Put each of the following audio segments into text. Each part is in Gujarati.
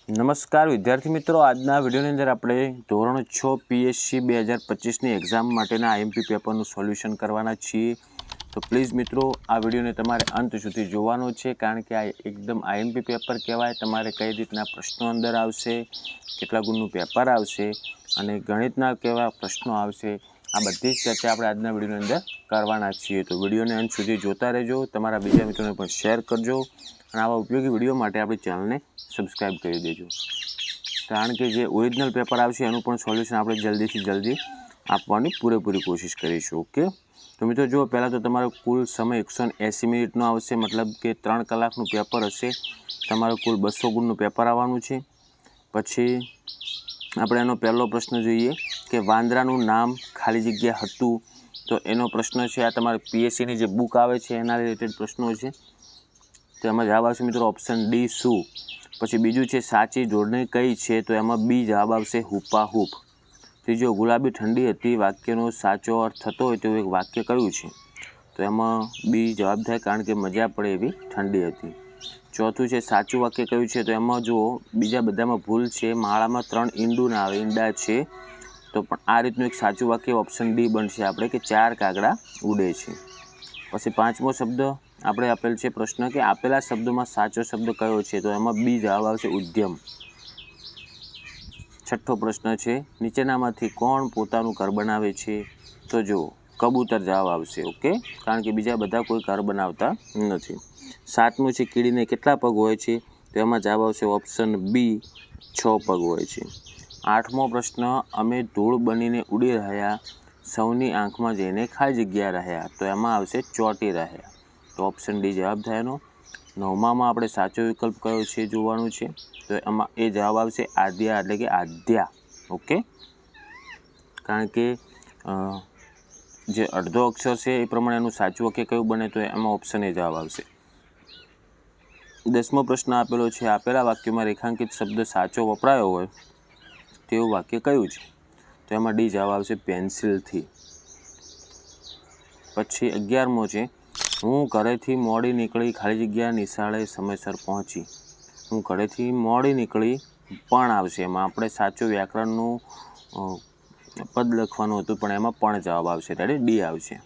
નમસ્કાર વિદ્યાર્થી મિત્રો, આજના વિડીયોની અંદર આપણે ધોરણ 6 પીએસસી 2025ની એક્ઝામ માટેના આઈએમપી પેપરનું સોલ્યુશન કરવાના છીએ. તો પ્લીઝ મિત્રો, આ વિડીયોને તમારે અંત સુધી જોવાનો છે, કારણ કે આ એકદમ આઈએમપી પેપર કહેવાય. તમારે કઈ રીતના પ્રશ્નો અંદર આવશે, કેટલા ગુણનું પેપર આવશે અને ગણિતના કેવા પ્રશ્નો આવશે, આ બધી જ ચર્ચા આપણે આજના વિડીયોની અંદર કરવાના છીએ. તો વિડીયોને અંત સુધી જોતા રહેજો, તમારા બીજા મિત્રોને પણ શેર કરજો અને આવા ઉપયોગી વિડીયો માટે આપણી ચેનલને સબસ્ક્રાઈબ કરી દેજો, કારણ કે જે ઓરિજિનલ પેપર આવશે એનું પણ સોલ્યુશન આપણે જલ્દીથી જલ્દી આપવાની પૂરેપૂરી કોશિશ કરીશું. ઓકે, તો મિત્રો જુઓ, પહેલાં તો તમારો કુલ સમય 180 મિનિટનો આવશે, મતલબ કે 3 કલાકનું પેપર હશે. તમારું કુલ 200 ગુણનું પેપર આવવાનું છે. પછી આપણે એનો પહેલો પ્રશ્ન જોઈએ કે વાંદરાનું નામ ખાલી જગ્યા હતું. તો એનો પ્રશ્ન છે, આ તમારે પીએસસીની જે બુક આવે છે એના રિલેટેડ પ્રશ્નો છે. તો એમાં જવાબ આવશે મિત્રો ઓપ્શન ડી શું. પછી બીજું છે સાચી જોડણી કઈ છે, તો એમાં બી જવાબ આવશે હુપાહુપ. ત્રીજો ગુલાબી ઠંડી હતી વાક્યનો સાચો અર્થ થતો હોય તેવું એક વાક્ય કયું છે, તો એમાં બી જવાબ થાય, કારણ કે મજા પડે એવી ઠંડી હતી. ચોથું છે સાચું વાક્ય કયું છે, તો એમાં જુઓ બીજા બધામાં ભૂલ છે, માળામાં 3 ઈંડું ના આવે, ઈંડા છે. તો પણ આ રીતનું એક સાચું વાક્ય ઓપ્શન ડી બનશે આપણે, કે 4 કાગડા ઉડે છે. પછી પાંચમો શબ્દ આપણે આપેલ છે પ્રશ્ન કે આપેલા શબ્દોમાં સાચો શબ્દ કયો છે, તો એમાં બી જવાબ આવશે ઉદ્યમ. છઠ્ઠો પ્રશ્ન છે નીચેનામાંથી કોણ પોતાનું ઘર બનાવે છે, તો જુઓ કબૂતર જવાબ આવશે. ઓકે, કારણ કે બીજા બધા કોઈ ઘર બનાવતા નથી. સાતમું છે કીડીને કેટલા પગ હોય છે, તો એમાં જવાબ આવશે ઓપ્શન બી 6 પગ હોય છે. આઠમો પ્રશ્ન અમે ધૂળ બનીને ઉડી રહ્યા, સૌની આંખમાં જઈને ખાલી જગ્યા રહ્યા, તો એમાં આવશે ચોંટી રહ્યા. તો ઓપ્શન ડી જવાબ થાય એનો. નવમામાં આપણે સાચો વિકલ્પ કયો છે જોવાનું છે, તો એમાં એ જવાબ આવશે આદ્યા, એટલે કે આધ્યા. ઓકે, કારણ કે જે અડધો અક્ષર છે એ પ્રમાણે એનું સાચું વાક્ય કયું બને, તો એમાં ઓપ્શન એ જવાબ આવશે. 10મો પ્રશ્ન આપેલો છે આપેલા વાક્યમાં રેખાંકિત શબ્દ સાચો વપરાયો હોય તેવું વાક્ય કયું છે, તો એમાં ડી જવાબ આવશે પેન્સિલથી. પછી 11મો છે હું ઘરેથી મોડી નીકળી ખાલી જગ્યા નિશાળે સમયસર પહોંચી. હું ઘરેથી મોડી નીકળી પણ આવશે, એમાં આપણે સાચું વ્યાકરણનું પદ લખવાનું હતું, પણ એમાં પણ જવાબ આવશે, એટલે ડી આવશે.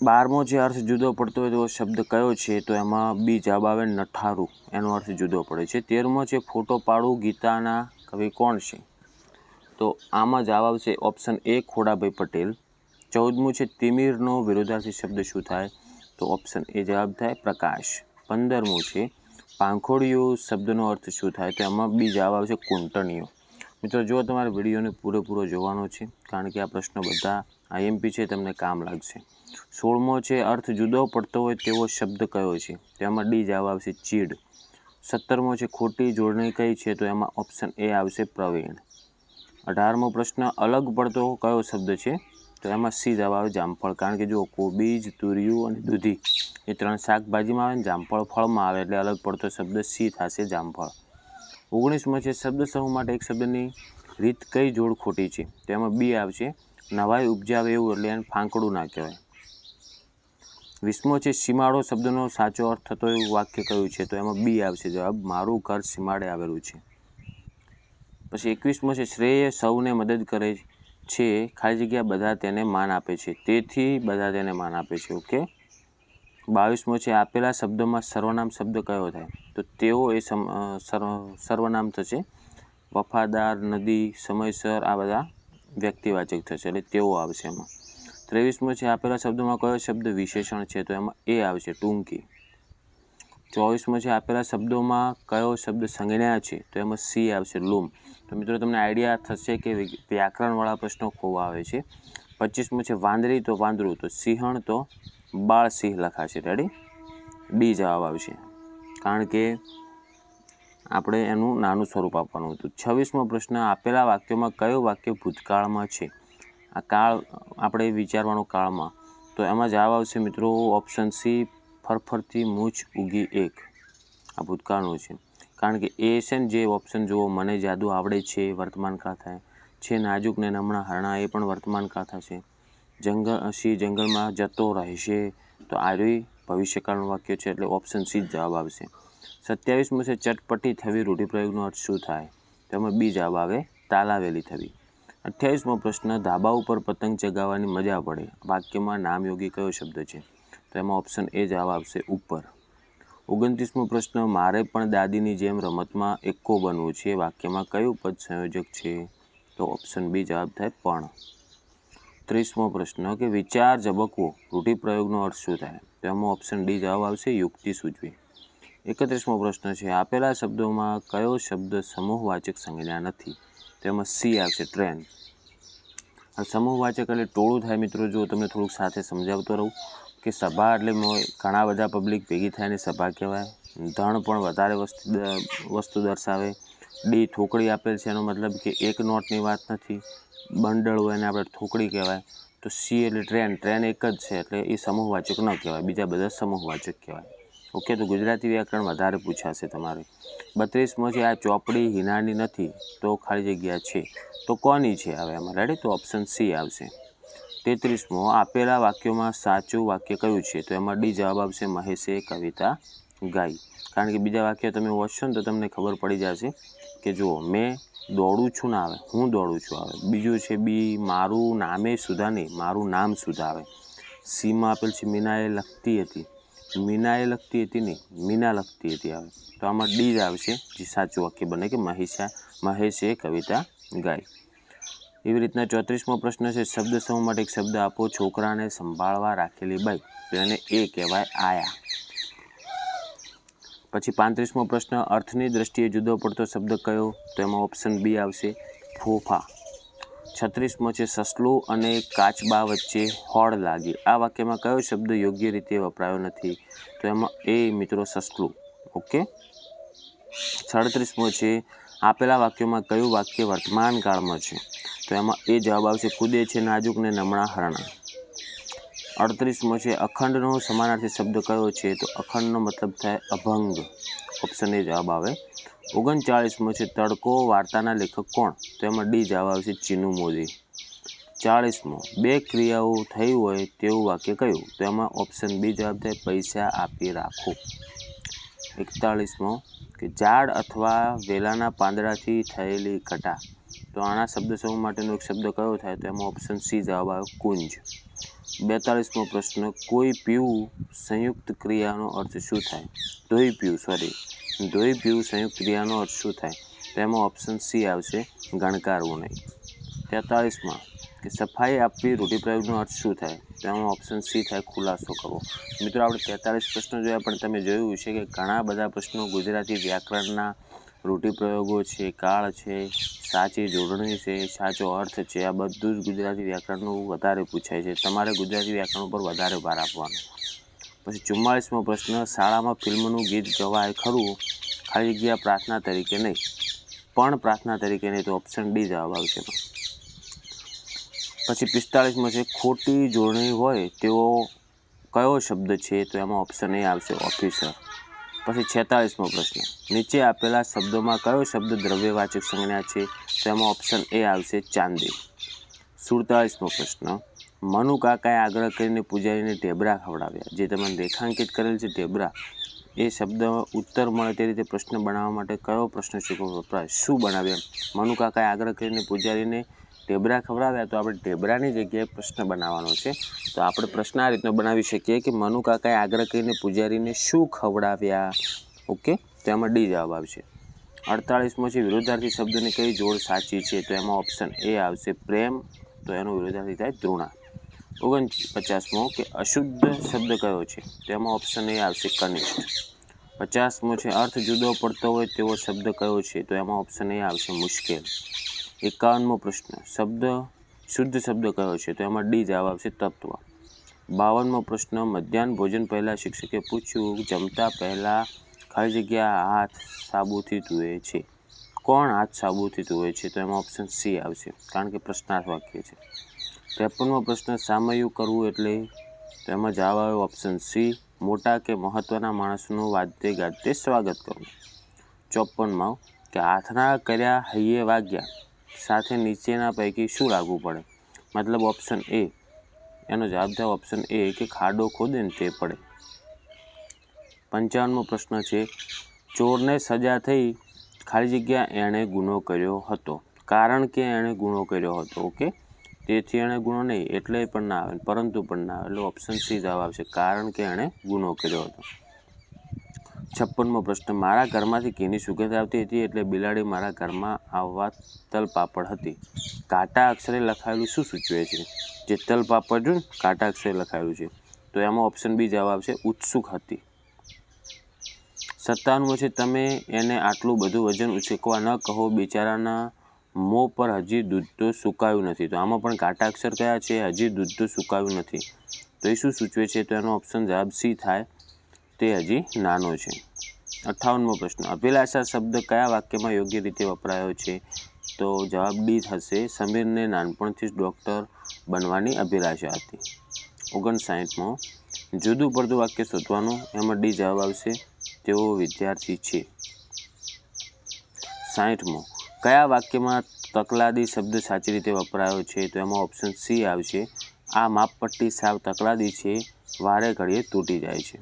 12મો જે અર્થ જુદો પડતો હોય તેવો શબ્દ કયો છે, તો એમાં બી જવાબ આવે નઠારું, એનો અર્થ જુદો પડે છે. 13મો છે ફોટો પાડું ગીતાના કવિ કોણ છે, તો આમાં જવાબ આવશે ઓપ્શન એ ખોડાભાઈ પટેલ. 14મું છે તિમિરનો વિરોધાર્થી શબ્દ શું થાય, તો ઓપ્શન એ જવાબ થાય પ્રકાશ. 15મું છે પાંખોડિયું શબ્દનો અર્થ શું થાય, તો એમાં બી જવાબ આવશે કૂંટણીઓ. મિત્રો જો તમારે વિડીયોને પૂરેપૂરો જોવાનો છે, કારણ કે આ પ્રશ્નો બધા આઈએમપી છે, તમને કામ લાગશે. 16મો છે અર્થ જુદો પડતો હોય તેવો શબ્દ કયો છે, તો એમાં ડી જવાબ આવશે ચીડ. 17મો છે ખોટી જોડણી કઈ છે, તો એમાં ઓપ્શન એ આવશે પ્રવીણ. 18મો પ્રશ્ન અલગ પડતો કયો શબ્દ છે, તો એમાં સી જવાબ આવે જામફળ, કારણ કે જો કોબીજ, તુરિયું અને દૂધી એ 3 શાકભાજીમાં આવે ને જામફળ ફળમાં આવે, એટલે અલગ પડતો શબ્દ સી થશે જામફળ. 19મો છે શબ્દ સમૂહ માટે એક શબ્દની રીત કઈ જોડ ખોટી છે, તો એમાં બી આવશે નવાઈ ઉપજાવે એવું, એટલે એને ફાંકડું ના કહેવાય. 20મો છે સીમાડો શબ્દનો સાચો અર્થ થતો એવું વાક્ય કયું છે, તો એમાં બી આવશે જવાબ મારું ઘર સીમાડે આવેલું છે. પછી 21મો છે શ્રેય સૌને મદદ કરે છે ખાલી જગ્યા બધા તેને માન આપે છે, તેથી બધા તેને માન આપે છે. ઓકે, 22મો છે આપેલા શબ્દોમાં સર્વનામ શબ્દ કયો થાય, તો તેઓ એ સર્વનામ થશે. વફાદાર, નદી, સમયસર આ બધા વ્યક્તિવાચક થશે, એટલે તેઓ આવશે એમાં. 23મો છે આપેલા શબ્દોમાં કયો શબ્દ વિશેષણ છે, તો એમાં એ આવશે ટૂંકી. 24મો છે આપેલા શબ્દોમાં કયો શબ્દ સંજ્ઞા છે, તો એમાં સી આવશે લૂમ. તો મિત્રો તમને આઈડિયા થશે કે વ્યાકરણવાળા પ્રશ્નો ખૂબ આવે છે. 25મો છે વાંદરી તો વાંદરું, તો સિંહણ તો બાળસિંહ લખાશે. રેડી, ડી જવાબ આવશે, કારણ કે આપણે એનું નાનું સ્વરૂપ આપવાનું હતું. 26મો પ્રશ્ન આપેલા વાક્યોમાં કયું વાક્ય ભૂતકાળમાં છે, આ કાળ આપણે વિચારવાનો કાળમાં, તો એમાં જવાબ આવશે મિત્રો ઓપ્શન સી ફરફરતી મૂછ ઉગી એક. આ ભૂતકાળનું છે, કારણ કે એ છે ને જે ઓપ્શન જુઓ મને જાદુ આવડે છે વર્તમાન કાળ થાય છે, નાજુક ને નમણા હરણા એ પણ વર્તમાન કાળ થશે. સિંહ જંગલમાં જતો રહેશે, તો આ ભવિષ્યકાળનું વાક્ય છે, એટલે ઓપ્શન સી જ જવાબ આવશે. 27મો છે ચટપટી થવી રૂઢિપ્રયોગનો અર્થ શું થાય? તો એમાં બી જવાબ આવે તાલાવેલી થવી. 28મો પ્રશ્ન ધાબા ઉપર પતંગ ચગાવવાની મજા પડે વાક્યમાં નામયોગી કયો શબ્દ છે? તો એમાં ઓપ્શન એ જવાબ આવશે ઉપર. 29મો પ્રશ્ન મારે પણ દાદીની જેમ રમતમાં એક્કો બનવું છે વાક્યમાં કયું પદ સંયોજક છે? તો ઓપ્શન બી જવાબ થાય પણ. 30મો પ્રશ્ન કે વિચાર ઝબકવો રૂઢિપ્રયોગનો અર્થ શું થાય? તો એમાં ઓપ્શન ડી જવાબ આવશે યુક્તિ સૂચવી. 31મો પ્રશ્ન છે આપેલા શબ્દોમાં કયો શબ્દ સમૂહવાચક સંજ્ઞા નથી? તો એમાં સી આવશે ટ્રેન. સમૂહવાચક એટલે ટોળું થાય મિત્રો. જો તમને થોડુંક સાથે સમજાવતો રહું કે સભા એટલે ઘણા બધા પબ્લિક ભેગી થાય ને સભા કહેવાય. ધણ પણ વધારે વસ્તુ દર્શાવે. ડી થોકડી આપેલ છે એનો મતલબ કે એક નોટની વાત નથી. બંડળ હોય એને આપણે થોકડી કહેવાય. તો સી એટલે ટ્રેન. ટ્રેન એક જ છે એટલે એ સમૂહવાચક ન કહેવાય, બીજા બધા સમૂહવાચક કહેવાય. ઓકે, તો ગુજરાતી વ્યાકરણ વધારે પૂછાશે તમારે. 32મો છે આ ચોપડી હિનાની નથી તો ખાલી જગ્યા છે તો કોની છે? હવે એમાં રેડી, તો ઓપ્શન સી આવશે. 33મો આપેલા વાક્યોમાં સાચું વાક્ય કયું છે? તો એમાં ડી જવાબ આવશે મહેશે કવિતા ગાઈ. કારણ કે બીજા વાક્ય તમે વાંચશો ને તો તમને ખબર પડી જશે કે જુઓ મેં દોડું છું ના આવે, હું દોડું છું આવે. બીજું છે બી મારું નામે સુધા નહીં, મારું નામ સુધા આવે. સીમાં આપેલ છે મીનાએ લખતી હતી, મીનાએ લખતી હતી નહીં, મીના લખતી હતી આવે. તો આમાં ડી જ આવશે જે સાચું વાક્ય બને કે મહેશે કવિતા ગાઈ. એવી રીતના 34મો પ્રશ્ન છે શબ્દ સમૂહ માટે એક શબ્દ આપો છોકરાને સંભાળવા રાખેલી બાઈ. તો એને એ કહેવાય આયા. પછી 35મો પ્રશ્ન અર્થની દ્રષ્ટિએ જુદો પડતો શબ્દ કયો? તો એમાં ઓપ્શન બી આવશે ફોફા. 36મો છે સસલું અને કાચબા વચ્ચે હોડ લાગી. આ વાક્યમાં કયો શબ્દ યોગ્ય રીતે વપરાયો નથી? તો એમાં એ મિત્રો સસલું. ઓકે. 37મો છે આપેલા વાક્યોમાં કયું વાક્ય વર્તમાન કાળમાં છે? તો એમાં એ જવાબ આવશે કૂદે છે નાજુક ને નમણા હરણા. 38મો છે અખંડનો સમાનાર્થી શબ્દ કયો છે? તો અખંડનો મતલબ થાય અભંગ. ઓપ્શન એ જવાબ આવે. 39મો છે તડકો વાર્તાના લેખક કોણ? તો એમાં ડી જવાબ આવશે ચીનુ મોદી. 40મો બે ક્રિયાઓ થઈ હોય તેવું વાક્ય કયું? તો એમાં ઓપ્શન બી જવાબ થાય પૈસા આપી રાખો. 41મો કે ઝાડ અથવા વેલાના પાંદડાથી થયેલી ઘટા. તો આના શબ્દ સમૂહ માટેનો એક શબ્દ કયો થાય? તો એમાં ઓપ્શન સી જવાબ આવે કુંજ. 42મો પ્રશ્ન કોઈ પીવું સંયુક્ત ક્રિયાનો અર્થ શું થાય? ધોઈ પીવું સંયુક્ત ક્રિયાનો અર્થ શું થાય? તો એમાં ઓપ્શન સી આવશે ગણકારવું નહીં. 43માં કે સફાઈ આપવી રૂઢિપ્રયોગનો અર્થ શું થાય? તો એમાં ઓપ્શન સી થાય ખુલાસો કરવો. મિત્રો આપણે 43 પ્રશ્નો જોયા પણ તમે જોયું છે કે ઘણા બધા પ્રશ્નો ગુજરાતી વ્યાકરણના રૂઢિપ્રયોગો છે, કાળ છે, સાચી જોડણી છે, સાચો અર્થ છે, આ બધું જ ગુજરાતી વ્યાકરણનું વધારે પૂછાય છે. તમારે ગુજરાતી વ્યાકરણ ઉપર વધારે ભાર આપવાનો. પછી 44મો પ્રશ્ન શાળામાં ફિલ્મનું ગીત ગવાય ખરું ખાલી જગ્યા પ્રાર્થના તરીકે નહીં, પણ પ્રાર્થના તરીકે નહીં. તો ઓપ્શન ડી જવાબ આવશે. પછી 45મો છે ખોટી જોડણી હોય તેવો કયો શબ્દ છે? તો એમાં ઓપ્શન એ આવશે ઓફિસર. પછી 46મો પ્રશ્ન નીચે આપેલા શબ્દોમાં કયો શબ્દ દ્રવ્યવાચક સંજ્ઞા છે? તો એમાં ઓપ્શન એ આવશે ચાંદી. 47મો પ્રશ્ન મનુ કાકાએ આગ્રહ કરીને પૂજારીને ઢેબરા ખવડાવ્યા. જે તમે રેખાંકિત કરેલ છે ઢેબરા, એ શબ્દ ઉત્તર મળે તે રીતે પ્રશ્ન બનાવવા માટે કયો પ્રશ્ન વપરાય? શું બનાવ્યા? મનુ કાકાએ આગ્રહ કરીને પૂજારીને ઢેબરા ખવડાવ્યા. તો આપણે ઢેબરાની જગ્યાએ પ્રશ્ન બનાવવાનો છે. તો આપણે પ્રશ્ન આ રીતનો બનાવી શકીએ કે મનુ કાકાએ આગ્રહ કરીને પૂજારીને શું ખવડાવ્યા? ઓકે, તો એમાં ડી જવાબ આવશે. 48મો છે વિરોધાર્થી શબ્દની કઈ જોડ સાચી છે? તો એમાં ઓપ્શન એ આવશે પ્રેમ. તો એનો વિરોધાર્થી થાય તૃણા. 49મો કે અશુદ્ધ શબ્દ કયો છે? તો એમાં ઓપ્શન એ આવશે કનિષ્ઠ. 50મો છે અર્થ જુદો પડતો હોય તેવો શબ્દ કયો છે? તો એમાં ઓપ્શન એ આવશે મુશ્કેલ. 51મો પ્રશ્ન શુદ્ધ શબ્દ કયો છે? તો એમાં ડી જવાબ આવશે તત્વ. 52મો પ્રશ્ન મધ્યાહન ભોજન પહેલાં શિક્ષકે પૂછ્યું જમતા પહેલાં ખાલી જગ્યા હાથ સાબુથી ધોવે છે. કોણ હાથ સાબુથી ધોવે છે? તો એમાં ઓપ્શન સી આવશે કારણ કે પ્રશ્નાર્થ વાક્ય છે. 53મો પ્રશ્ન સામયું કરવું એટલે? તો એમાં જવાબ આવે ઓપ્શન સી મોટા કે મહત્ત્વના માણસનું વાજતે ગાજતે સ્વાગત કરવું. 54માં કે હાથના કર્યા હૈયે વાગ્યા સાથે નીચેના પૈકી શું લાગવું પડે? મતલબ ઓપ્શન એ, એનો જવાબ થાય ઓપ્શન એ કે ખાડો ખોદે ને તે પડે. 55મો પ્રશ્ન છે ચોરને સજા થઈ, ખાલી જગ્યા એણે ગુનો કર્યો હતો, કારણ કે એણે ગુનો કર્યો હતો. ઓકે, તેથી એણે ગુનો નહીં એટલે પણ ના આવે, પરંતુ પણ ના આવે, એટલે ઓપ્શન સી જવાબ આવશે, કારણ કે એણે ગુનો કર્યો હતો. 56મો પ્રશ્ન, મારા ઘરમાંથી ઘીની સુગંધ આવતી હતી એટલે બિલાડી મારા ઘરમાં આવવા તલ પાપડ હતી. કાટા અક્ષરે લખાયેલું શું સૂચવે છે? જે તલ પાપડ જો કાટા અક્ષરે લખાયેલું છે, તો એમાં ઓપ્શન બી જવાબ આવશે, ઉત્સુક હતી. 57મો છે, તમે એને આટલું બધું વજન ઉચકવા ન કહો, બિચારાના મોં પર હજી દૂધ તો સુકાયું નથી. તો આમાં પણ કાટા અક્ષર કયા છે? હજી દૂધ તો સુકાયું નથી. તો એ શું સૂચવે છે? તો એનો ઓપ્શન જવાબ સી થાય, તે હજી નાનો છે. 58મો પ્રશ્ન, અભિલાષા શબ્દ કયા વાક્યમાં યોગ્ય રીતે વપરાયો છે? તો જવાબ ડી થશે, સમીરને નાનપણથી જ ડૉક્ટર બનવાની અભિલાષા હતી. 59મો, જુદું પડતું વાક્ય શોધવાનું, એમાં ડી જવાબ આવશે, તેઓ વિદ્યાર્થી છે. 60મો, કયા વાક્યમાં તકલાદી શબ્દ સાચી રીતે વપરાયો છે? તો એમાં ઓપ્શન સી આવશે, આ માપપટ્ટી સાવ તકલાદી છે, વારે ઘડીએ તૂટી જાય છે.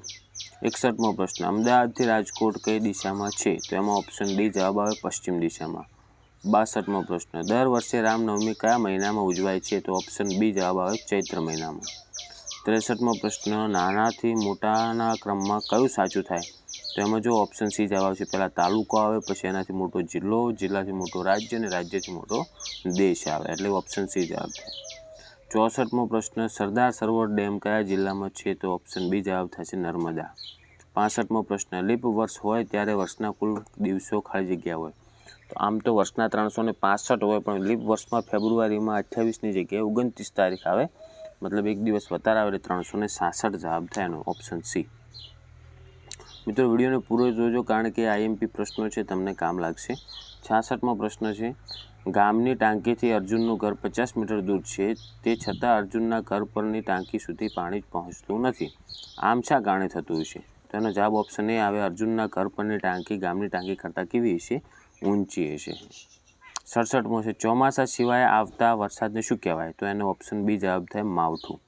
61મો પ્રશ્ન, અમદાવાદથી રાજકોટ કઈ દિશામાં છે? તો એમાં ઓપ્શન ડી જવાબ આવે, પશ્ચિમ દિશામાં. 62મો પ્રશ્ન, દર વર્ષે રામનવમી કયા મહિનામાં ઉજવાય છે? તો ઓપ્શન બી જવાબ આવે, ચૈત્ર મહિનામાં. 63મો પ્રશ્ન, નાનાથી મોટાના ક્રમમાં કયું સાચું થાય? તો એમાં જો ઓપ્શન સી જવાબ આવશે, પહેલાં તાલુકો આવે, પછી એનાથી મોટો જિલ્લો, જિલ્લાથી મોટો રાજ્ય અને રાજ્યથી મોટો દેશ આવે, એટલે ઓપ્શન સી જવાબ થાય. 64મો પ્રશ્ન, સરદાર સરોવર ડેમ કયા જિલ્લામાં છે? તો ઓપ્શન બી જવાબ થશે, નર્મદા. 65મો પ્રશ્ન, લીપ વર્ષ હોય ત્યારે વર્ષના કુલ દિવસો ખાલી જગ્યા હોય. તો આમ તો વર્ષના 365 હોય, પણ લીપ વર્ષમાં ફેબ્રુઆરીમાં 28ની જગ્યાએ 29 તારીખ આવે, મતલબ એક દિવસ વધારે આવે, એટલે 366 જવાબ થાય એનો ઓપ્શન સી. મિત્રો વિડીયોને પૂરો જોજો, કારણ કે આઈએમપી પ્રશ્નો છે, તમને કામ લાગશે. 66મો પ્રશ્ન છે, ગામની ટાંકીથી અર્જુનનું ઘર 50 મીટર દૂર છે, તે છતાં અર્જુનના ઘર પરની ટાંકી સુધી પાણી પહોંચતું નથી. આમ શા કારણે થતું હશે? તો એનો જવાબ ઓપ્શન એ આવે, અર્જુનના ઘર પરની ટાંકી ગામની ટાંકી કરતાં કેવી હશે? ઊંચી હશે. 67મો છે, ચોમાસા સિવાય આવતા વરસાદને શું કહેવાય? તો એનો ઓપ્શન બી જવાબ થાય, માવઠું.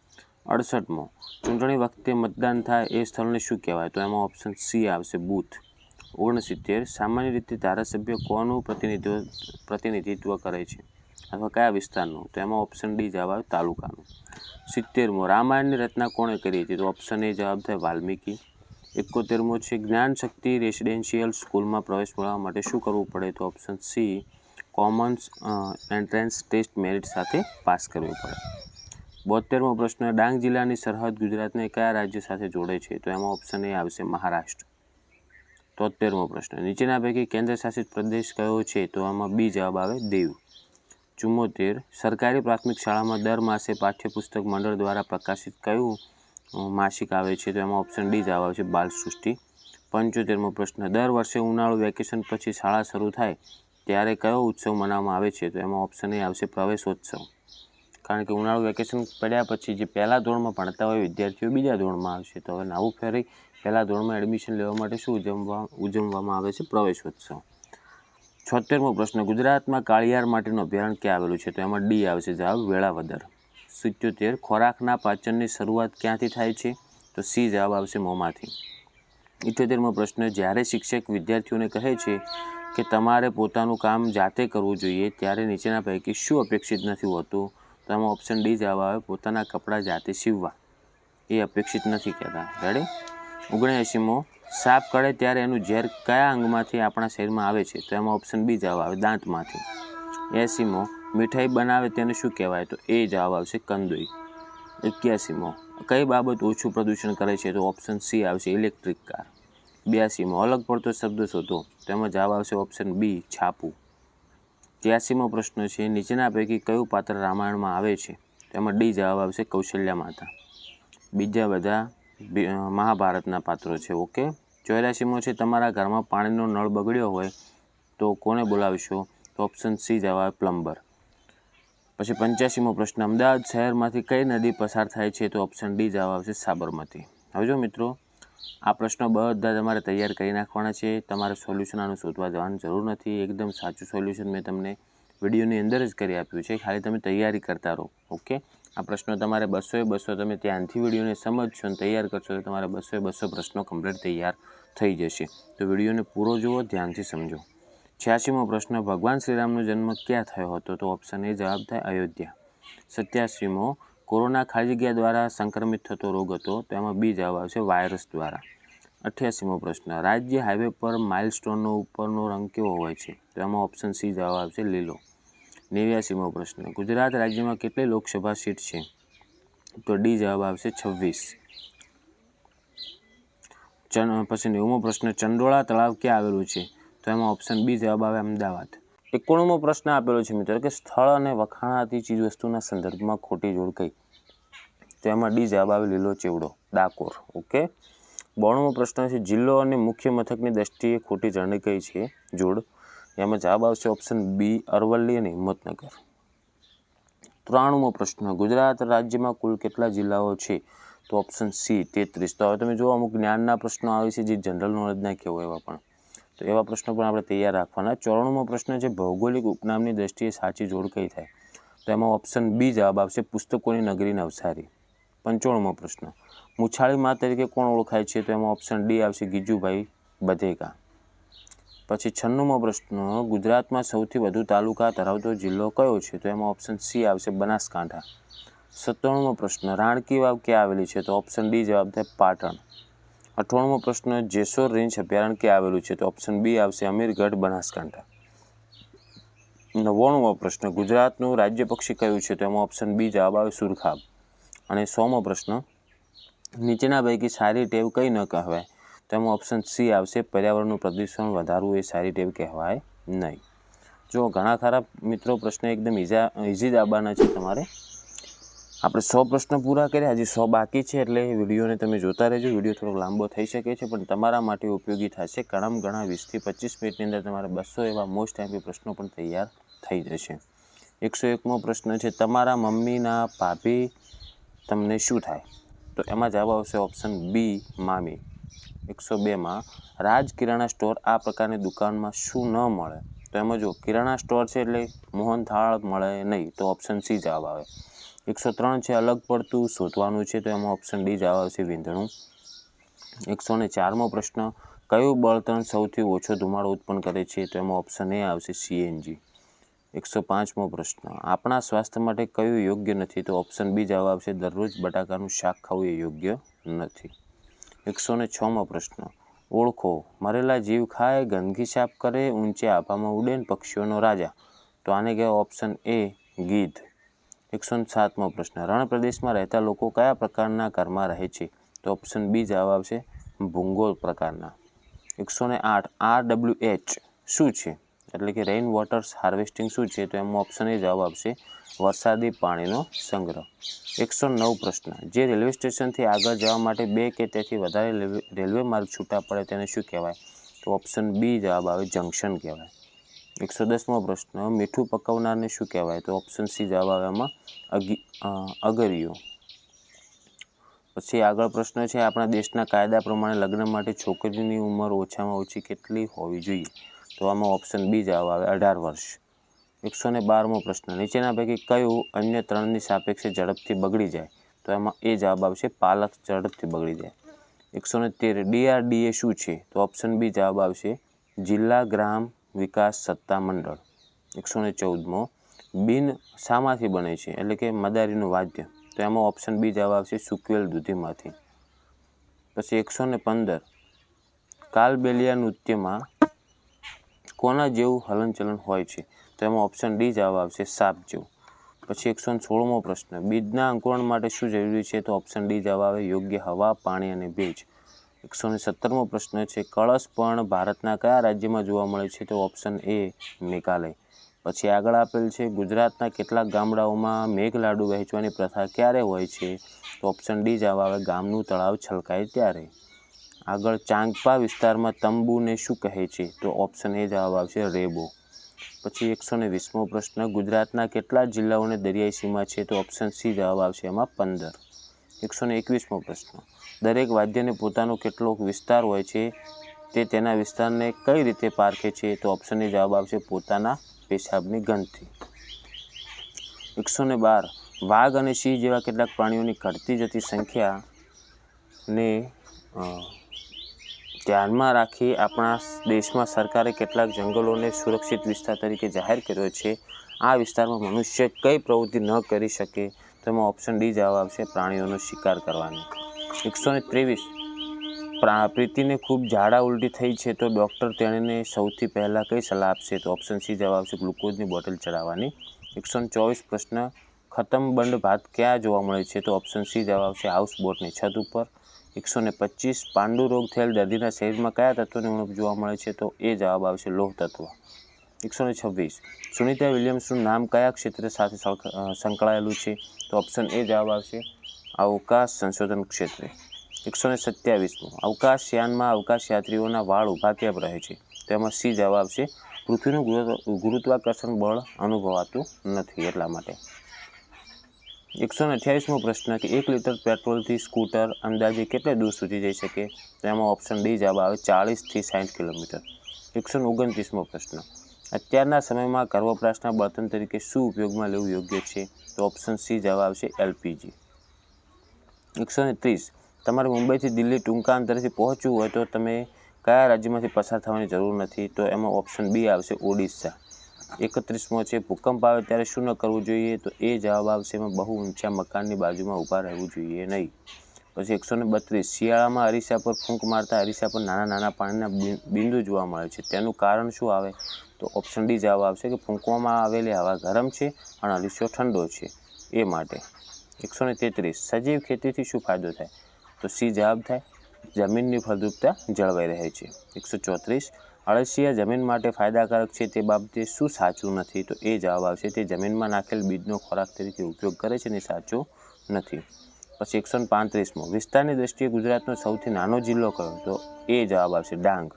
68મો, ચૂંટણી વખતે મતદાન થાય એ સ્થળને શું કહેવાય? તો એમાં ઓપ્શન સી આવશે, બૂથ. 69, સામાન્ય રીતે ધારાસભ્ય કોનું પ્રતિનિધિત્વ કરે છે, અથવા કયા વિસ્તારનું? તો એમાં ઓપ્શન ડી જવાબ આવે, તાલુકાનું. 70મો, રામાયણની રચના કોણે કરી હતી? તો ઓપ્શન એ જવાબ થાય, વાલ્મીકી. 71મો છે, જ્ઞાન શક્તિ રેસિડેન્શિયલ સ્કૂલમાં પ્રવેશ મેળવવા માટે શું કરવું પડે? તો option C, commons entrance test merit સાથે પાસ કરવું પડે. 72મો પ્રશ્ન, ડાંગ જિલ્લાની સરહદ ગુજરાતને કયા રાજ્ય સાથે જોડે છે? તો એમાં ઓપ્શન એ આવશે, મહારાષ્ટ્ર. 73મો પ્રશ્ન, નીચેના પૈકી કેન્દ્ર શાસિત પ્રદેશ કયો છે? તો આમાં બી જવાબ આવે, દીવ. 74, સરકારી પ્રાથમિક શાળામાં દર માસે પાઠ્યપુસ્તક મંડળ દ્વારા પ્રકાશિત કયું માસિક આવે છે? તો એમાં ઓપ્શન ડી જવાબ આવશે, બાલ સૃષ્ટિ. 75મો પ્રશ્ન, દર વર્ષે ઉનાળુ વેકેશન પછી શાળા શરૂ થાય ત્યારે કયો ઉત્સવ મનાવવામાં આવે છે? તો એમાં ઓપ્શન એ આવશે, પ્રવેશોત્સવ. કારણ કે ઉનાળુ વેકેશન પડ્યા પછી જે પહેલા ધોરણમાં ભણતા હોય વિદ્યાર્થીઓ બીજા ધોરણમાં આવશે, તો હવે નવું ફેરી પહેલા ધોરણમાં એડમિશન લેવા માટે શું ઉજવવામાં આવે છે? પ્રવેશોત્સવ. 76મો પ્રશ્ન, ગુજરાતમાં કાળિયાર માટેનું અભયારણ્ય ક્યાં આવેલું છે? તો એમાં ડી આવશે જવાબ, વેળાવદર. 77, ખોરાકના પાચનની શરૂઆત ક્યાંથી થાય છે? તો સી જવાબ આવશે, મોંમાંથી. 78મો પ્રશ્ન, જ્યારે શિક્ષક વિદ્યાર્થીઓને કહે છે કે તમારે પોતાનું કામ જાતે કરવું જોઈએ, ત્યારે નીચેના પૈકી શું અપેક્ષિત નથી હોતું? તો એમાં ઓપ્શન ડી જવાબ આવે, પોતાના કપડાં જાતે સીવવા. એ અપેક્ષિત નથી કહેતા. રેડી. 79મો, સાપ કરડે ત્યારે એનું ઝેર કયા અંગમાંથી આપણા શરીરમાં આવે છે? તો એમાં ઓપ્શન બી જવાબ આવે, દાંતમાંથી. 80મો, મીઠાઈ બનાવે તેને શું કહેવાય? તો એ જવાબ આવશે, કંદોઈ. 81મો, કઈ બાબત ઓછું પ્રદૂષણ કરે છે? તો ઓપ્શન સી આવશે, ઇલેક્ટ્રિક કાર. 82મો, અલગ પડતો શબ્દ શોધો. તો એમાં જવાબ આવશે ઓપ્શન બી, છાપું. 83મો પ્રશ્ન છે, નીચેના પૈકી કયું પાત્ર રામાયણમાં આવે છે? તો એમાં ડી જવાબ આવશે, કૌશલ્યા માતા. બીજા બધા મહાભારતના પાત્રો છે. ઓકે. 84મો છે, તમારા ઘરમાં પાણીનો નળ બગડ્યો હોય તો કોને બોલાવશો? તો ઓપ્શન સી જવાબ, પ્લમ્બર. પછી 85મો પ્રશ્ન, અમદાવાદ શહેરમાંથી કઈ નદી પસાર થાય છે? તો ઓપ્શન ડી જવાબ આવશે, સાબરમતી. હવે જો મિત્રો, આ પ્રશ્નો બધા તમારે તૈયાર કરી નાખવાના છે. તમારે સોલ્યુશન આનું શોધવા જવાની જરૂર નથી. એકદમ સાચું સોલ્યુશન મેં તમને વિડીયોની અંદર જ કરી આપ્યું છે. ખાલી તમે તૈયારી કરતા રહો. ઓકે. આ પ્રશ્નો તમારે 200 તમે ધ્યાનથી વિડીયોને સમજશો અને તૈયાર કરશો તો તમારે 200 પ્રશ્નો કમ્પ્લીટ તૈયાર થઈ જશે. તો વિડીયોને પૂરો જુઓ, ધ્યાનથી સમજો. 86મો પ્રશ્ન, ભગવાન શ્રીરામનો જન્મ ક્યાં થયો હતો? તો ઓપ્શન એ જવાબ થાય અયોધ્યા. 87મો, કોરોના ખાલી જગ્યા દ્વારા સંક્રમિત થતો રોગ હતો, તો એમાં બી જવાબ આવશે વાયરસ દ્વારા. 88મો પ્રશ્ન, રાજ્ય હાઈવે પર માઇલસ્ટોનનો ઉપરનો રંગ કેવો હોય છે? તો એમાં ઓપ્શન સી જવાબ આવશે લીલો. 89મો પ્રશ્ન, ગુજરાત રાજ્યમાં કેટલી લોકસભા સીટ છે? તો ડી જવાબ આવશે 26. પછી 90મો પ્રશ્ન, ચંડોળા તળાવ ક્યાં આવેલું છે? તો એમાં ઓપ્શન બી જવાબ આવે અમદાવાદ. 91મો પ્રશ્ન આપેલો છે મિત્રો કે સ્થળ અને વખાણાતી ચીજવસ્તુના સંદર્ભમાં ખોટી જોડ કઈ? તો એમાં ડી જવાબ આવે લીલો ચેવડો, ડાકોર. ઓકે. 92મો પ્રશ્ન છે, જિલ્લો અને મુખ્ય મથકની દ્રષ્ટિએ ખોટી જોડણી કઈ છે જોડ? એમાં જવાબ આવશે ઓપ્શન બી અરવલ્લી અને હિંમતનગર. 93મો પ્રશ્ન, ગુજરાત રાજ્યમાં કુલ કેટલા જિલ્લાઓ છે? તો ઓપ્શન સી 33. તો હવે તમે જો અમુક જ્ઞાનના પ્રશ્નો આવે છે જે જનરલ નોલેજના કહેવાય એવા પણ, તો એવા પ્રશ્નો પણ આપણે તૈયાર રાખવાના. 94મો પ્રશ્ન છે, ભૌગોલિક ઉપનામની દ્રષ્ટિએ સાચી જોડ કઈ થાય? તો એમાં ઓપ્શન બી જવાબ આવશે પુસ્તકોની નગરી નવસારી. 95મો પ્રશ્ન, મુછાળી મા તરીકે કોણ ઓળખાય છે? તો એમાં ઓપ્શન ડી આવશે ગીજુભાઈ બધેકા. પછી 96મો પ્રશ્ન, ગુજરાતમાં સૌથી વધુ તાલુકા ધરાવતો જિલ્લો કયો છે? તો એમાં ઓપ્શન સી આવશે બનાસકાંઠા. 97મો પ્રશ્ન, રાણકી વાવ ક્યાં આવેલી છે? તો ઓપ્શન ડી જવાબ થાય પાટણ. 98મો પ્રશ્ન, જેસોર રેન્જ અભયારણ્ય ક્યાં આવેલું છે? તો ઓપ્શન બી આવશે અમીરગઢ બનાસકાંઠા. 99મો પ્રશ્ન, ગુજરાતનું રાજ્ય પક્ષી કયું છે? તો એમાં ઓપ્શન બી જવાબ આવે સુરખાબ. અને 100મો પ્રશ્ન, નીચેના પૈકી સારી ટેવ કઈ ન કહેવાય? તો એમાં ઓપ્શન સી આવશે પર્યાવરણનું પ્રદૂષણ વધારવું એ સારી ટેવ કહેવાય નહીં. જો ઘણા ખરા મિત્રો પ્રશ્ન એકદમ ઇઝી જ આવવાના છે તમારે. આપણે 100 પ્રશ્ન પૂરા કર્યા, હજી 100 બાકી છે, એટલે વિડીયોને તમે જોતા રહેજો. વિડીયો થોડોક લાંબો થઈ શકે છે પણ તમારા માટે ઉપયોગી થશે. ઘણા 20થી 25 મિનિટની અંદર તમારે 200 એવા મોસ્ટ આઈએમપી પ્રશ્નો પણ તૈયાર થઈ જશે. 101મો પ્રશ્ન છે, તમારા મમ્મીના ભાભી તમને શું થાય? તો એમાં જવાબ આવશે ઓપ્શન બી મામી. 102માં, રાજ કિરાણા સ્ટોર આ પ્રકારની દુકાનમાં શું ન મળે? તો એમાં જો કિરાણા સ્ટોર છે એટલે મોહનથાળ મળે નહીં, તો ઓપ્શન સી જવાબ આવે. 103 છે, અલગ પડતું શોધવાનું છે, તો એમાં ઓપ્શન ડી જવાબ આવશે વીંધણું. 104મો પ્રશ્ન, કયું બળતણ સૌથી ઓછો ધુમાડો ઉત્પન્ન કરે છે? તો એમાં ઓપ્શન એ આવશે સીએનજી. 105મો પ્રશ્ન, આપણા સ્વાસ્થ્ય માટે કયું યોગ્ય નથી? તો ઓપ્શન બી જવાબ આવશે દરરોજ બટાકાનું શાક ખાવું એ યોગ્ય નથી. 106મો પ્રશ્ન, ઓળખો, મરેલા જીવ ખાય, ગંદકી સાફ કરે, ઊંચે આભામાં ઉડે, પક્ષીઓનો રાજા. તો આને કહેવાય ઓપ્શન એ ગીધ. 107મો પ્રશ્ન, રણ પ્રદેશમાં રહેતા લોકો કયા પ્રકારના ઘરમાં રહે છે? તો ઓપ્શન બી જવાબ આવશે ભૂંગોળ પ્રકારના. 108 RWH શું છે? એટલે કે રેઇન વોટર્સ હાર્વેસ્ટિંગ શું છે? તો એમાં ઓપ્શન એ જવાબ આવશે વરસાદી પાણીનો સંગ્રહ. 109 પ્રશ્ન, જે રેલવે સ્ટેશનથી આગળ જવા માટે 2 કે તેથી વધારે રેલવે માર્ગ છૂટા પડે તેને શું કહેવાય? તો ઓપ્શન બી જવાબ આવે જંકશન કહેવાય. 110મો પ્રશ્ન, મીઠું પકવનારને શું કહેવાય? તો ઓપ્શન સી જવાબ આવે એમાં અગરિયો. પછી આગળ પ્રશ્ન છે, આપણા દેશના કાયદા પ્રમાણે લગ્ન માટે છોકરીની ઉંમર ઓછામાં ઓછી કેટલી હોવી જોઈએ? તો આમાં ઓપ્શન બી જવાબ આવે 18 વર્ષ. 112મો પ્રશ્ન, નીચેના પૈકી કયું અન્ય 3ની સાપેક્ષે ઝડપથી બગડી જાય? તો એમાં એ જવાબ આવશે પાલક ઝડપથી બગડી જાય. 113 DRDA શું છે? તો ઓપ્શન બી જવાબ આવશે જિલ્લા ગ્રામ વિકાસ સત્તા મંડળ. 114મો, બિન શામાંથી બને છે? એટલે કે મદારીનું વાદ્ય. તો એમાં ઓપ્શન બી જવાબ આવશે સૂકવેલ દૂધીમાંથી. પછી 115, કાલબેલિયા નૃત્યમાં કોના જેવું હલનચલન હોય છે? તો એમાં ઓપ્શન ડી જવાબ આવશે સાપ જેવું. પછી 116મો પ્રશ્ન, બીજના અંકુરણ માટે શું જરૂરી છે? તો ઓપ્શન ડી જવાબ આવે યોગ્ય હવા, પાણી અને ભેજ. 117મો પ્રશ્ન છે, કળશ પણ ભારતના કયા રાજ્યમાં જોવા મળે છે? તો ઓપ્શન એ મેઘાલય. પછી આગળ આપેલ છે, ગુજરાતના કેટલાક ગામડાઓમાં મેઘલાડુ વહેંચવાની પ્રથા ક્યારે હોય છે? તો ઓપ્શન ડી જવાબ આવે ગામનું તળાવ છલકાય ત્યારે. આગળ ચાંગપા વિસ્તારમાં તંબુને શું કહે છે? તો ઓપ્શન એ જવાબ આવશે રેબો. પછી 120મો પ્રશ્ન, ગુજરાતના કેટલા જિલ્લાઓને દરિયાઈ સીમા છે? તો ઓપ્શન સી જવાબ આવશે એમાં 15. 121મો પ્રશ્ન, દરેક વાદ્યને પોતાનો કેટલો વિસ્તાર હોય છે તે તેના વિસ્તારને કઈ રીતે પારખે છે? તો ઓપ્શન એ જવાબ આવશે પોતાના પેશાબની ગંધથી. 112, વાઘ અને સિંહ જેવા કેટલાક પ્રાણીઓની ઘટતી જતી સંખ્યાને ધ્યાનમાં રાખી આપણા દેશમાં સરકારે કેટલાક જંગલોને સુરક્ષિત વિસ્તાર તરીકે જાહેર કર્યો છે. આ વિસ્તારમાં મનુષ્ય કઈ પ્રવૃત્તિ ન કરી શકે? તો એમાં ઓપ્શન ડી જવાબ આવશે, પ્રાણીઓનો શિકાર કરવાની. 123 પ્રીતિને ખૂબ ઝાડા ઉલટી થઈ છે તો ડૉક્ટર તેણીને સૌથી પહેલાં કઈ સલાહ આપશે? તો ઓપ્શન સી જવાબ આવશે, ગ્લુકોઝની બોટલ ચડાવવાની. 124 પ્રશ્ન, ખતમબંધ ભાત ક્યાં જોવા મળે છે? તો ઓપ્શન સી જવાબ આવશે, હાઉસબોટની છત ઉપર. 125 પાંડુ રોગ થયેલ દર્દીના શરીરમાં કયા તત્વની ઉણપ જોવા મળે છે? તો એ જવાબ આવશે, લોહ તત્વ. 126 સુનિતા વિલિયમ્સનું નામ કયા ક્ષેત્ર સાથે સંકળાયેલું છે? તો ઓપ્શન એ જવાબ આવશે, અવકાશ સંશોધન ક્ષેત્રે. 127 અવકાશયાનમાં અવકાશયાત્રીઓના વાળ ઊભા કેમ રહે છે? તો એમાં સી જવાબ આવશે, પૃથ્વીનું ગુરુત્વાકર્ષણ બળ અનુભવાતું નથી એટલા માટે. 128મો પ્રશ્ન કે 1 લીટર પેટ્રોલથી સ્કૂટર અંદાજે કેટલે દૂર સુધી જઈ શકે? તો એમાં ઓપ્શન ડી જવાબ આવે, 40થી 60 કિલોમીટર. 129મો પ્રશ્ન, અત્યારના સમયમાં ઘર વપરાશના બળતણ તરીકે શું ઉપયોગમાં લેવું યોગ્ય છે? તો ઓપ્શન સી જવાબ આવશે, એલપીજી. 130 તમારે મુંબઈથી દિલ્હી ટૂંકા અંતરેથી પહોંચવું હોય તો તમે કયા રાજ્યમાંથી પસાર થવાની જરૂર નથી? તો એમાં ઓપ્શન બી આવશે, ઓડિશા. 31મો છે, ભૂકંપ આવે ત્યારે શું ન કરવું જોઈએ? તો એ જવાબ આવશે, એમાં બહુ ઊંચા મકાનની બાજુમાં ઊભા રહેવું જોઈએ નહીં. પછી 132 શિયાળામાં અરીસા પર ફૂંક મારતા અરીસા પર નાના નાના પાણીના બિંદુ જોવા મળે છે, તેનું કારણ શું આવે? તો ઓપ્શન ડી જવાબ આવશે કે ફૂંકવામાં આવેલી હવા ગરમ છે અને અરીસો ઠંડો છે એ માટે. 133 સજીવ ખેતીથી શું ફાયદો થાય? તો સી જવાબ થાય, જમીનની ફળદ્રુપતા જળવાઈ રહે છે. 134 અળસિયા જમીન માટે ફાયદાકારક છે તે બાબતે શું સાચું નથી? તો એ જવાબ આવશે, તે જમીનમાં નાખેલ બીજનો ખોરાક તરીકે ઉપયોગ કરે છે ને સાચું નથી. પછી 135મો વિસ્તારની દ્રષ્ટિએ ગુજરાતનો સૌથી નાનો જિલ્લો કયો? તો એ જવાબ આવશે, ડાંગ.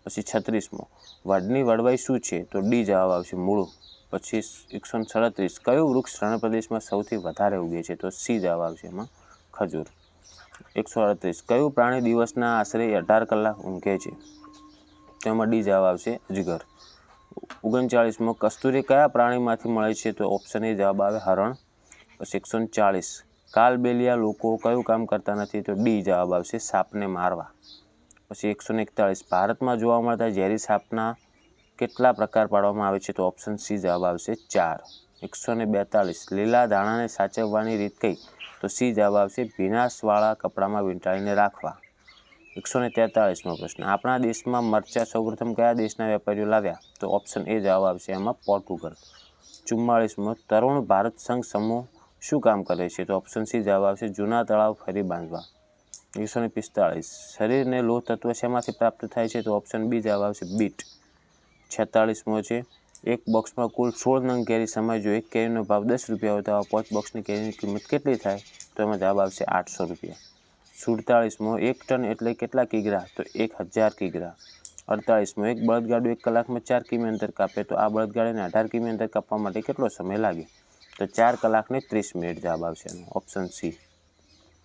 પછી 36મો વડની વડવાઈ શું છે? તો ડી જવાબ આવશે, મૂળું. પછી 137 કયું વૃક્ષ રણ પ્રદેશમાં સૌથી વધારે ઉગે છે? તો સી જવાબ આવશે, એમાં ખજૂર. 138 કયું પ્રાણી દિવસના આશરે 18 કલાક ઊંઘે છે? તો એમાં ડી જવાબ આવશે, અજગર. 39મો કસ્તુરી કયા પ્રાણીમાંથી મળે છે? તો ઓપ્શન એ જવાબ આવે, હરણ. પછી 140 કાલબેલિયા લોકો કયું કામ કરતા નથી? તો ડી જવાબ આવશે, સાપને મારવા. પછી 141 ભારતમાં જોવા મળતા ઝેરી સાપના કેટલા પ્રકાર પાડવામાં આવે છે? તો ઓપ્શન સી જવાબ આવશે, 4. 142 લીલા ધાણાને સાચવવાની રીત કઈ? તો સી જવાબ આવશે, ભીનાશવાળા કપડામાં વીંટાળીને રાખવા. 143મો પ્રશ્ન આપણા દેશમાં મરચાં સૌપ્રથમ કયા દેશના વેપારીઓ લાવ્યા? તો ઓપ્શન એ જવાબ આવશે, એમાં પોર્ટુગલ. 44મો તરુણ ભારત સંઘ સમૂહ શું કામ કરે છે? તો ઓપ્શન સી જવાબ આવશે, જૂના તળાવ ફરી બાંધવા. 145 શરીરને લોહ તત્વ શેમાંથી પ્રાપ્ત થાય છે? તો ઓપ્શન બી જવાબ આવશે, બીટ. 46મો છે એક બોક્સમાં કુલ 16 નંગ કેરી સમાય, જો એક કેરીનો ભાવ 10 રૂપિયા હોય તો આ 5 બોક્સની કેરીની કિંમત કેટલી થાય? તો એમાં જવાબ આવશે 800 રૂપિયા. 47મો 1 ટન એટલે કેટલા કિગ્રા? તો 1000 કિગ્રા. 48મો એક બળદગાડું 1 કલાકમાં 4 કિમી અંતર કાપે તો આ બળદગાડાને 18 કિમી અંતર કાપવા માટે કેટલો સમય લાગે? તો 4 કલાક ને 30 મિનિટ જવાબ આવશે એનો, ઓપ્શન સી.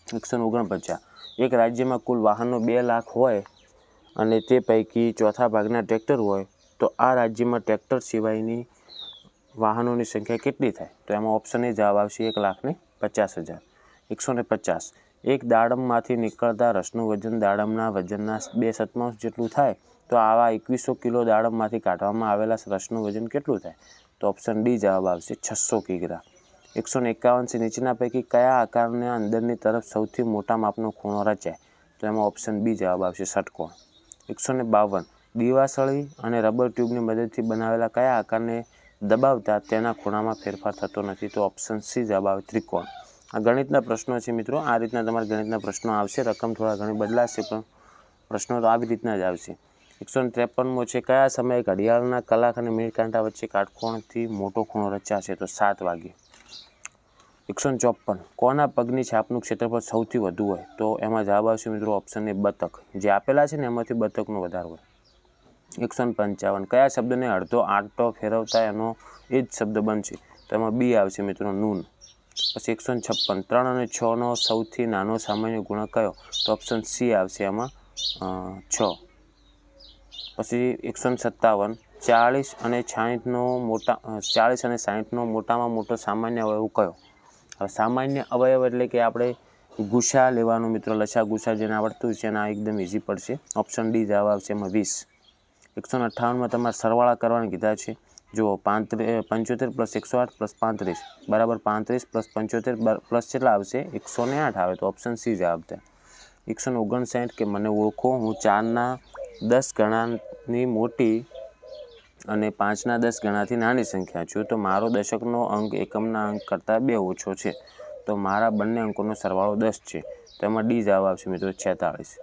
149 એક રાજ્યમાં કુલ વાહનો 2 લાખ હોય અને તે પૈકી ચોથા ભાગના ટ્રેક્ટર હોય તો આ રાજ્યમાં ટ્રેક્ટર સિવાયની વાહનોની સંખ્યા કેટલી થાય? તો એમાં ઓપ્શન એ જવાબ આવશે, 1,50,000. 150 એક દાડમમાંથી નીકળતા રસનું વજન દાડમના વજનના 2/7 જેટલું થાય તો આવા 2100 કિલો દાડમમાંથી કાઢવામાં આવેલા રસનું વજન કેટલું થાય? તો ઓપ્શન ડી જવાબ આવશે, 600 કિગ્રા. 151 નીચેના પૈકી કયા આકારના અંદરની તરફ સૌથી મોટા માપનો ખૂણો રચાય? તો એમાં ઓપ્શન બી જવાબ આવશે, ષટકોણ. 152 દીવાસળી અને રબર ટ્યુબની મદદથી બનાવેલા કયા આકારને દબાવતા તેના ખૂણામાં ફેરફાર થતો નથી? તો ઓપ્શન સી જવાબ આવે, ત્રિકોણ. આ ગણિતના પ્રશ્નો છે મિત્રો, આ રીતના તમારા ગણિતના પ્રશ્નો આવશે. રકમ થોડા ઘણી બદલાશે પણ પ્રશ્નો તો આવી રીતના જ આવશે. 153મો છે કયા સમયે ઘડિયાળના કલાક અને મિનિટ કાંટા વચ્ચે કાટકોણથી મોટો ખૂણો રચાશે? તો 7 વાગે. 154 કોના પગની છાપનું ક્ષેત્રફળ સૌથી વધુ હોય? તો એમાં જવાબ આવશે મિત્રો ઓપ્શન એ, બતક. જે આપેલા છે ને એમાંથી બતકનો વધારે હોય. 155 કયા શબ્દને અડધો આંટો ફેરવતા એનો એ જ શબ્દ બનશે? તો એમાં બી આવશે મિત્રો, નૂન. પછી 156 3 અને 6નો સૌથી નાનો સામાન્ય ગુણક કયો? તો ઓપ્શન સી આવશે, એમાં 6. પછી 157 40 અને 60નો મોટામાં મોટો સામાન્ય અવયવ કયો? હવે સામાન્ય અવયવ એટલે કે આપણે ગુસા લેવાનું મિત્રો, લસા ગુસા જેને આવડતું છે એને આ એકદમ ઇઝી પડશે. ઓપ્શન ડી જવાબ આવશે એમાં 20. 158માં તમારે સરવાળા કરવાના કીધા છે. જુઓ 75 + 108 + 35 બરાબર 35 + 75 પ્લસ કેટલા આવશે 108 આવે તો ઓપ્શન સી જવાબ થાય. 159 કે મને ઓળખો, હું 4ના 10 ગણાની મોટી અને 5ના 10 ગણાથી નાની સંખ્યા છું, તો મારો દશકનો અંક એકમના અંક કરતાં 2 ઓછો છે, તો મારા બંને અંકોનો સરવાળો 10 છે, તો એમાં ડી જવાબ આવશે મિત્રો 46.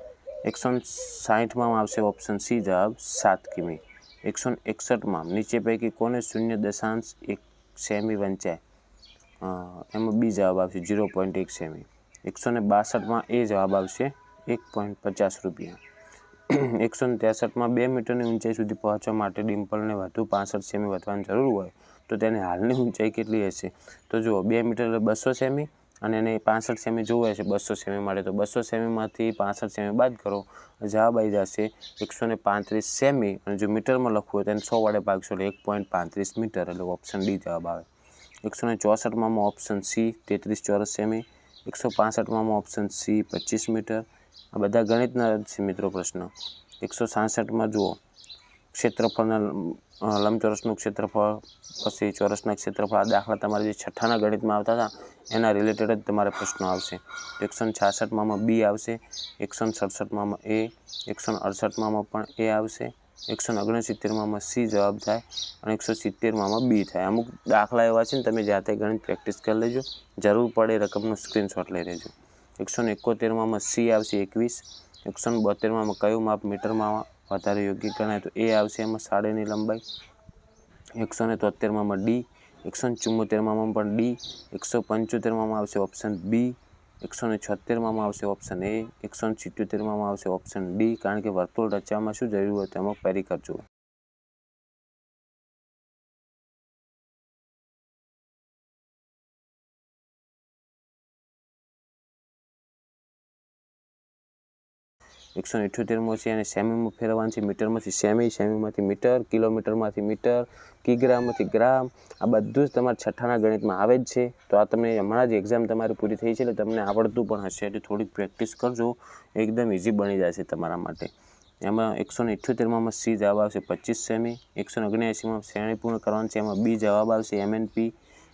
160માં આવશે ઓપ્શન સી જવાબ 7 કિમી. 161માં નીચે પૈકી કોને 0.1 સેમી વંચાય, એમાં બી જવાબ આવશે 0.1 સેમી. 162માં એ જવાબ આવશે 1.50 રૂપિયા. 163માં 2 મીટરની ઊંચાઈ સુધી પહોંચવા માટે ડિમ્પલને વધુ 65 સેમી વધવાની જરૂર હોય તો તેની હાલની ઊંચાઈ કેટલી હશે? તો જુઓ 2 મીટર એટલે 200 સેમી અને એને 65 સેમી જોવે છે 200 સેમી માટે, તો 200 સેમીમાંથી 65 સેમી બાદ કરો, જવાબ આવી જશે 135 સેમી. અને જો મીટરમાં લખવું હોય તો એને 100 વડે ભાગશો એટલે 1.35 મીટર, એટલે ઓપ્શન ડી જવાબ આવે. 164માં ઓપ્શન સી 33 ચોરસ સેમી. 165માં ઓપ્શન સી 25 મીટર. આ બધા ગણિતના છે મિત્રો પ્રશ્ન. 166માં જુઓ ક્ષેત્રફળના લંબચોરસનું ક્ષેત્રફળ પછી ચોરસના ક્ષેત્રફળ, આ દાખલા તમારે જે છઠ્ઠાના ગણિતમાં આવતા હતા એના રિલેટેડ જ તમારે પ્રશ્નો આવશે. 166માં બી આવશે, 167માં એ, 168માં પણ એ આવશે, 169માં સી જવાબ થાય અને 170માં બી થાય. અમુક દાખલા એવા છે ને તમે જાતે ગણિત પ્રેક્ટિસ કરી લેજો, જરૂર પડે રકમનો સ્ક્રીનશોટ લઈ લેજો. 171માં સી આવશે 21. 172માં કયું માપ મીટરમાં વધારે યોગ્ય ગણાય, તો એ આવશે એમાં સાડીની લંબાઈ. 173માં ડી. 174માં પણ ડી. 175માં આવશે ઓપ્શન બી. 176માં આવશે ઓપ્શન એ. 177માં આવશે ઓપ્શન ડી, કારણ કે વર્તુળ રચવામાં શું જરૂર હોય તેમાં પરિકર જુઓ. એકસો 78માં છે અને સેમીમાં ફેરવવાનું છે, મીટરમાંથી સેમી, સેમીમાંથી મીટર, કિલોમીટરમાંથી મીટર, કિગ્રામાંથી ગ્રામ. આ બધું જ તમારા છઠ્ઠાના ગણિતમાં આવે જ છે. તો આ તમે હમણાં જ એક્ઝામ તમારી પૂરી થઈ છે એટલે તમને આવડતું પણ હશે, એટલે થોડીક પ્રેક્ટિસ કરજો, એકદમ ઇઝી બની જશે તમારા માટે. એમાં 178માં સી જવાબ આવશે 25 સેમી. 179માં શ્રેણી પૂર્ણ કરવાનું છે, એમાં બી જવાબ આવશે MNP.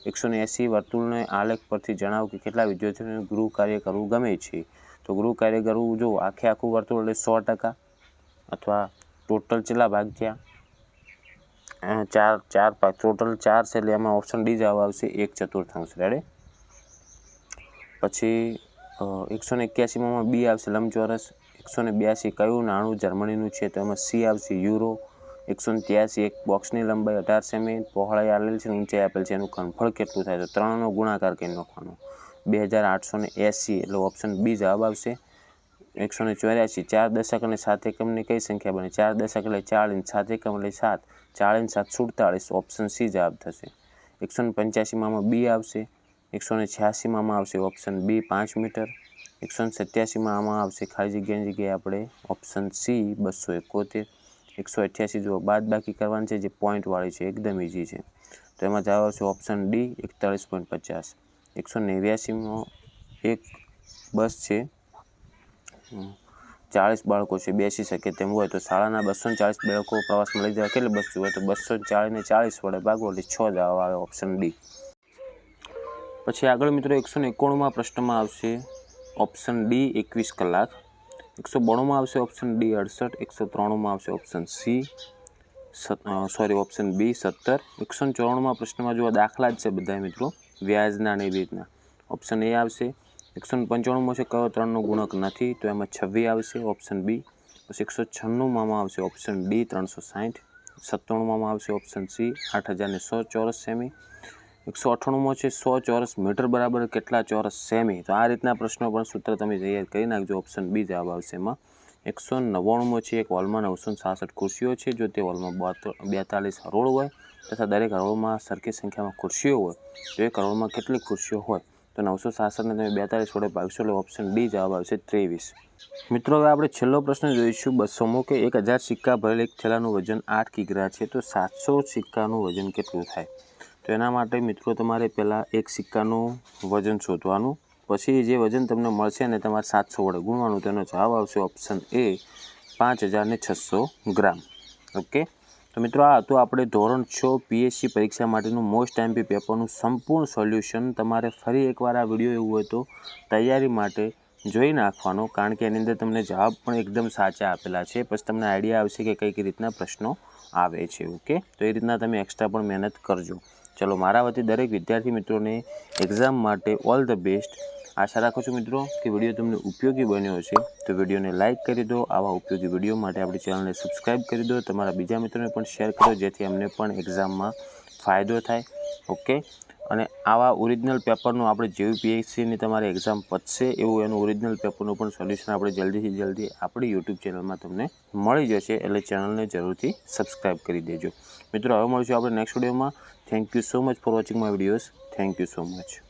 180 વર્તુળને આલેખ પરથી જણાવો કે કેટલા વિદ્યાર્થીઓને ગૃહ કાર્ય કરવું ગમે છે. તો ગૃહ કાર્ય કરવું જો આખું વર્તુળ એટલે 100%, અથવા ટોટલ કેટલા ભાગ થયા 4 ભાગ, ટોટલ 4 છે એટલે એમાં ઓપ્શન ડી જવાબ આવશે 1/4. રેડી. પછી 181માં બી આવશે લંબચોરસ. 182 કયું નાણું જર્મનીનું છે, તો એમાં સી આવશે યુરો. 183 એક બોક્સની લંબાઈ 18 સેમી, પહોળાઈ આપેલ છે, ઊંચાઈ આપેલ છે, એનું ઘનફળ કેટલું થાય, તો 3નો ગુણાકાર કરી નાખવાનો. 2880 એટલે ઓપ્શન બી જવાબ આવશે. 184 4 દશક અને 7 એકમની કઈ સંખ્યા બને? 4 દશક એટલે 4 ઇંચ, 7 એકમ એટલે 7, 4 ઇંચ 7 47, ઓપ્શન સી જવાબ થશે. 185માં બી આવશે. 186માં આવશે ઓપ્શન બી 5 મીટર. 187માં આમાં આવશે ખાલી જગ્યાની જગ્યાએ આપણે ઓપ્શન સી 271. 188 જુઓ બાદ બાકી કરવાની છે, જે પોઈન્ટવાળી છે, એકદમ ઇઝી છે, તો એમાં જવાબ આવશે ઓપ્શન ડી 41.50. 189માં એક બસ છે, 40 બાળકો છે, બેસી શકે તેમ હોય, તો શાળાના 240 બાળકો પ્રવાસમાં લઈ જવા કેટલી બસ જોઈએ, તો 240 ને 40 વડે ભાગો એટલે 6 જવાબ આવે ઓપ્શન ડી. પછી આગળ મિત્રો 191માં પ્રશ્નમાં આવશે ઓપ્શન ડી 21 કલાક. 192માં આવશે ઓપ્શન ડી 68. 193માં આવશે ઓપ્શન સી ઓપ્શન બી 17. 194માં પ્રશ્નમાં જો દાખલા જ છે બધા મિત્રો, વ્યાજના ને એવી રીતના, ઓપ્શન એ આવશે. 195માં છે કયો 3નો ગુણક નથી, તો એમાં 26 આવશે ઓપ્શન બી. પછી 196માં આવશે ઓપ્શન ડી 360. 97માં આવશે ઓપ્શન સી 8100 ચોરસ સેમી. 198માં છે 100 ચોરસ મીટર બરાબર કેટલા ચોરસ સેમી, તો આ રીતના પ્રશ્નો પણ સૂત્ર તમે તૈયાર કરી નાખજો, ઓપ્શન બી જવાબ આવશે એમાં. 199માં છે એક હોલમાં 966 ખુરશીઓ છે, જો તે હોલમાં 42 હરોળ હોય તથા દરેક હરોળમાં સરખી સંખ્યામાં ખુરશીઓ હોય, તો એક હરોળમાં કેટલી ખુરશીઓ હોય, તો 966ને તમે 42 વડે ભાગશો એટલે ઓપ્શન ડી જવાબ આવશે 23. મિત્રો હવે આપણે છેલ્લો પ્રશ્ન જોઈશું 200મો કે 1000 સિક્કા ભરેલ એક થેલાનું વજન 8 કિગ્રા છે, તો 700 સિક્કાનું વજન કેટલું થાય? તો એના માટે મિત્રો તમારે પહેલાં એક સિક્કાનું વજન શોધવાનું, પછી જે વજન તમને મળશે ને તમારે 700 વડે ગુણવાનું, તેનો જવાબ આવશે ઓપ્શન એ 5600 ગ્રામ. ઓકે, તો મિત્રો આ હતું આપણે ધોરણ 6 PSC પરીક્ષા માટેનું મોસ્ટ એમપી પેપરનું સંપૂર્ણ સોલ્યુશન. તમારે ફરી એકવાર આ વિડીયો એવું હોય તો તૈયારી માટે જોઈ નાખવાનો, કારણ કે એની અંદર તમને જવાબ પણ એકદમ સાચા આપેલા છે. પછી તમને આઈડિયા આવશે કે કઈ કઈ રીતના પ્રશ્નો આવે છે. ઓકે, તો એ રીતના તમે એક્સ્ટ્રા પણ મહેનત કરજો. ચલો, મારા વતી દરેક વિદ્યાર્થી મિત્રોને એક્ઝામ માટે ઓલ ધ બેસ્ટ. આશા રાખું છું મિત્રો કે વિડીયો તમને ઉપયોગી બન્યો હશે. તો વિડીયોને લાઇક કરી દો. આવા ઉપયોગી વિડીયો માટે આપણી ચેનલને સબસ્ક્રાઈબ કરી દો. તમારા બીજા મિત્રોને પણ શેર કરો, જેથી અમને પણ એક્ઝામમાં ફાયદો થાય. ઓકે, અને આવા ઓરિજિનલ પેપરનું આપણે જેવી PSCની તમારી એક્ઝામ પતશે એવું એનું ઓરિજિનલ પેપરનું પણ સોલ્યુશન આપણે જલ્દીથી જલ્દી આપણી યુટ્યુબ ચેનલમાં તમને મળી જશે. એટલે ચેનલને જરૂરથી સબસ્ક્રાઈબ કરી દેજો. મિત્રો, હવે મળીશું આપણે નેક્સ્ટ વિડીયોમાં. Thank you so much for watching my videos. Thank you so much.